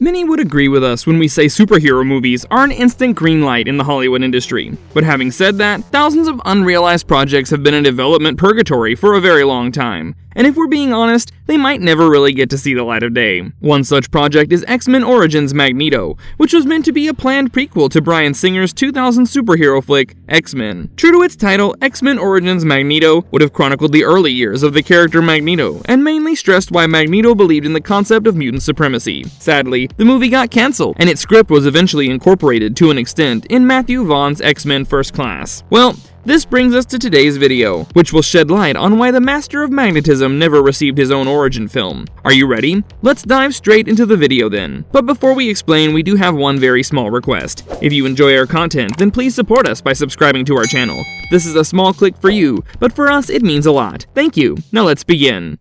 Many would agree with us when we say superhero movies are an instant green light in the Hollywood industry. But having said that, thousands of unrealized projects have been in development purgatory for a very long time. And if we're being honest, they might never really get to see the light of day. One such project is X-Men Origins Magneto, which was meant to be a planned prequel to Bryan Singer's 2000 superhero flick, X-Men. True to its title, X-Men Origins Magneto would have chronicled the early years of the character Magneto, and mainly stressed why Magneto believed in the concept of mutant supremacy. Sadly, the movie got cancelled, and its script was eventually incorporated to an extent in Matthew Vaughn's X-Men First Class. Well, this brings us to today's video, which will shed light on why the Master of Magnetism never received his own origin film. Are you ready? Let's dive straight into the video then. But before we explain, we do have one very small request. If you enjoy our content, then please support us by subscribing to our channel. This is a small click for you, but for us it means a lot. Thank you. Now let's begin.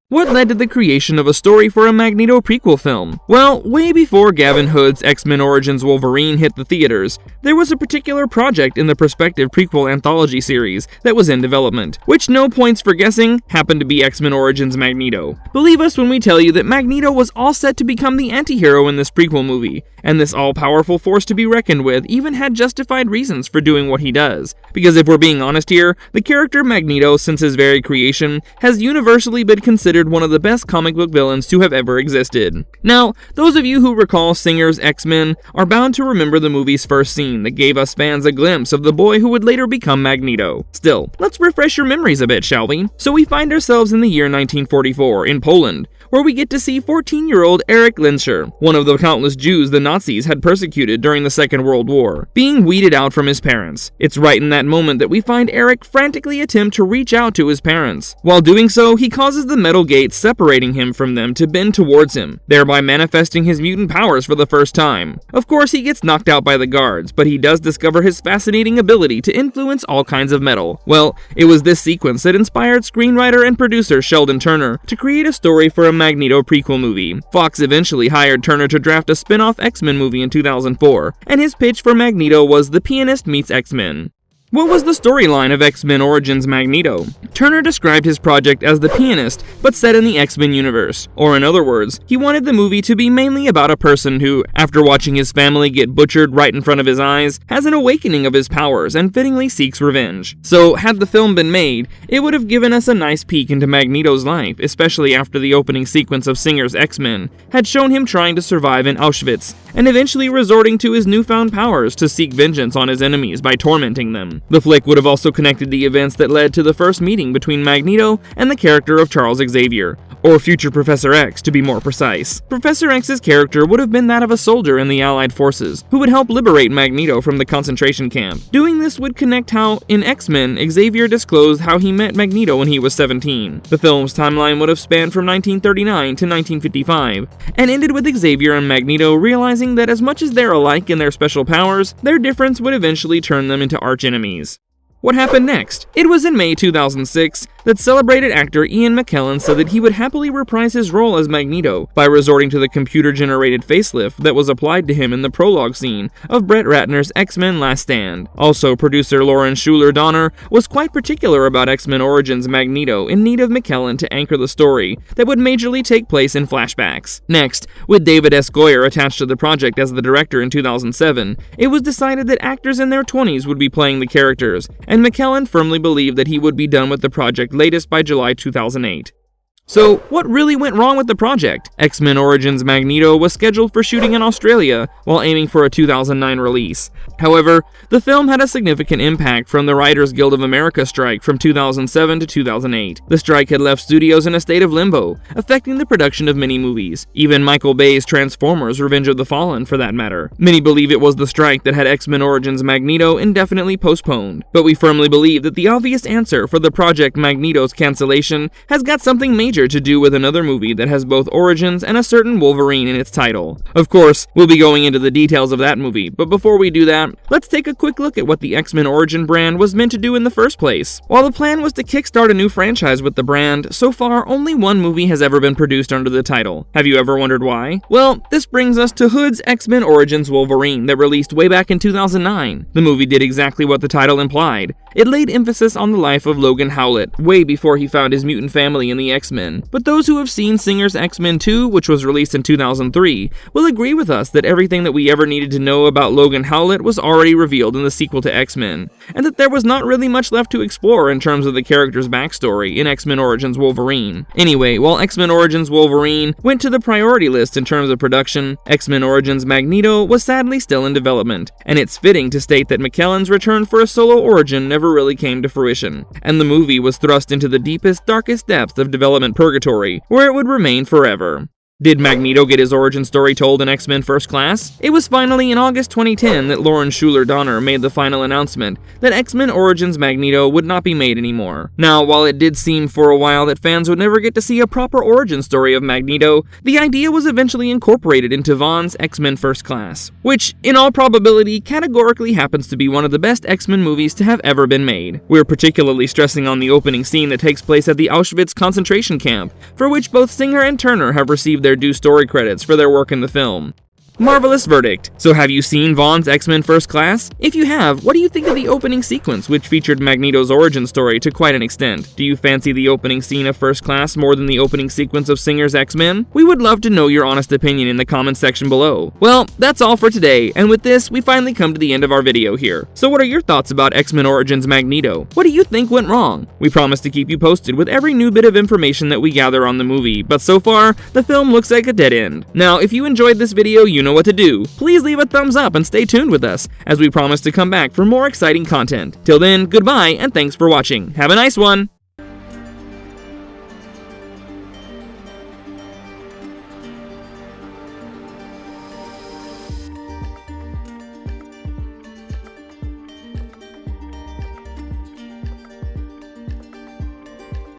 What led to the creation of a story for a Magneto prequel film? Well, way before Gavin Hood's X-Men Origins Wolverine hit the theaters, there was a particular project in the prospective prequel anthology series that was in development, which, no points for guessing, happened to be X-Men Origins Magneto. Believe us when we tell you that Magneto was all set to become the anti-hero in this prequel movie, and this all-powerful force to be reckoned with even had justified reasons for doing what he does. Because if we're being honest here, the character Magneto, since his very creation, has universally been considered one of the best comic book villains to have ever existed. Now, those of you who recall Singer's X-Men are bound to remember the movie's first scene that gave us fans a glimpse of the boy who would later become Magneto. Still, let's refresh your memories a bit, shall we? So we find ourselves in the year 1944 in Poland, where we get to see 14-year-old Erich Lenscher, one of the countless Jews the Nazis had persecuted during the Second World War, being weeded out from his parents. It's right in that moment that we find Erich frantically attempt to reach out to his parents. While doing so, he causes the metal gate separating him from them to bend towards him, thereby manifesting his mutant powers for the first time. Of course, he gets knocked out by the guards, but he does discover his fascinating ability to influence all kinds of metal. Well, it was this sequence that inspired screenwriter and producer Sheldon Turner to create a story for a Magneto prequel movie. Fox eventually hired Turner to draft a spin-off X-Men movie in 2004, and his pitch for Magneto was The Pianist Meets X-Men. What was the storyline of X-Men Origins Magneto? Turner described his project as The Pianist, but set in the X-Men universe. Or in other words, he wanted the movie to be mainly about a person who, after watching his family get butchered right in front of his eyes, has an awakening of his powers and fittingly seeks revenge. So, had the film been made, it would have given us a nice peek into Magneto's life, especially after the opening sequence of Singer's X-Men had shown him trying to survive in Auschwitz, and eventually resorting to his newfound powers to seek vengeance on his enemies by tormenting them. The flick would have also connected the events that led to the first meeting between Magneto and the character of Charles Xavier, or future Professor X to be more precise. Professor X's character would have been that of a soldier in the Allied forces, who would help liberate Magneto from the concentration camp. Doing this would connect how, in X-Men, Xavier disclosed how he met Magneto when he was 17. The film's timeline would have spanned from 1939 to 1955, and ended with Xavier and Magneto realizing that as much as they're alike in their special powers, their difference would eventually turn them into arch-enemies. What happened next? It was in May 2006 that celebrated actor Ian McKellen said that he would happily reprise his role as Magneto by resorting to the computer-generated facelift that was applied to him in the prologue scene of Brett Ratner's X-Men Last Stand. Also, producer Lauren Schuler Donner was quite particular about X-Men Origins Magneto in need of McKellen to anchor the story that would majorly take place in flashbacks. Next, with David S. Goyer attached to the project as the director in 2007, it was decided that actors in their 20s would be playing the characters, and McKellen firmly believed that he would be done with the project latest by July 2008. So, what really went wrong with the project? X-Men Origins Magneto was scheduled for shooting in Australia while aiming for a 2009 release. However, the film had a significant impact from the Writers Guild of America strike from 2007 to 2008. The strike had left studios in a state of limbo, affecting the production of many movies. Even Michael Bay's Transformers: Revenge of the Fallen, for that matter. Many believe it was the strike that had X-Men Origins Magneto indefinitely postponed. But we firmly believe that the obvious answer for the Project Magneto's cancellation has got something major to do with another movie that has both Origins and a certain Wolverine in its title. Of course, we'll be going into the details of that movie, but before we do that, let's take a quick look at what the X-Men Origin brand was meant to do in the first place. While the plan was to kickstart a new franchise with the brand, so far only one movie has ever been produced under the title. Have you ever wondered why? Well, this brings us to Hood's X-Men Origins Wolverine that released way back in 2009. The movie did exactly what the title implied, It laid emphasis on the life of Logan Howlett, way before he found his mutant family in the X-Men. But those who have seen Singer's X-Men 2, which was released in 2003, will agree with us that everything that we ever needed to know about Logan Howlett was already revealed in the sequel to X-Men, and that there was not really much left to explore in terms of the character's backstory in X-Men Origins Wolverine. Anyway, while X-Men Origins Wolverine went to the priority list in terms of production, X-Men Origins Magneto was sadly still in development, and it's fitting to state that McKellen's return for a solo origin never really came to fruition, and the movie was thrust into the deepest, darkest depths of development purgatory, where it would remain forever. Did Magneto get his origin story told in X-Men First Class? It was finally in August 2010 that Lauren Schuler Donner made the final announcement that X-Men Origins Magneto would not be made anymore. Now, while it did seem for a while that fans would never get to see a proper origin story of Magneto, the idea was eventually incorporated into Vaughn's X-Men First Class, which, in all probability, categorically happens to be one of the best X-Men movies to have ever been made. We're particularly stressing on the opening scene that takes place at the Auschwitz concentration camp, for which both Singer and Turner have received their due story credits for their work in the film. Marvelous verdict. So have you seen Vaughn's X-Men First Class? If you have, what do you think of the opening sequence, which featured Magneto's origin story to quite an extent? Do you fancy the opening scene of First Class more than the opening sequence of Singer's X-Men? We would love to know your honest opinion in the comments section below. Well, that's all for today, and with this, we finally come to the end of our video here. So what are your thoughts about X-Men Origins Magneto? What do you think went wrong? We promise to keep you posted with every new bit of information that we gather on the movie, but so far, the film looks like a dead end. Now, if you enjoyed this video, you know what to do. Please leave a thumbs up and stay tuned with us, as we promise to come back for more exciting content. Till then, goodbye and thanks for watching. Have a nice one!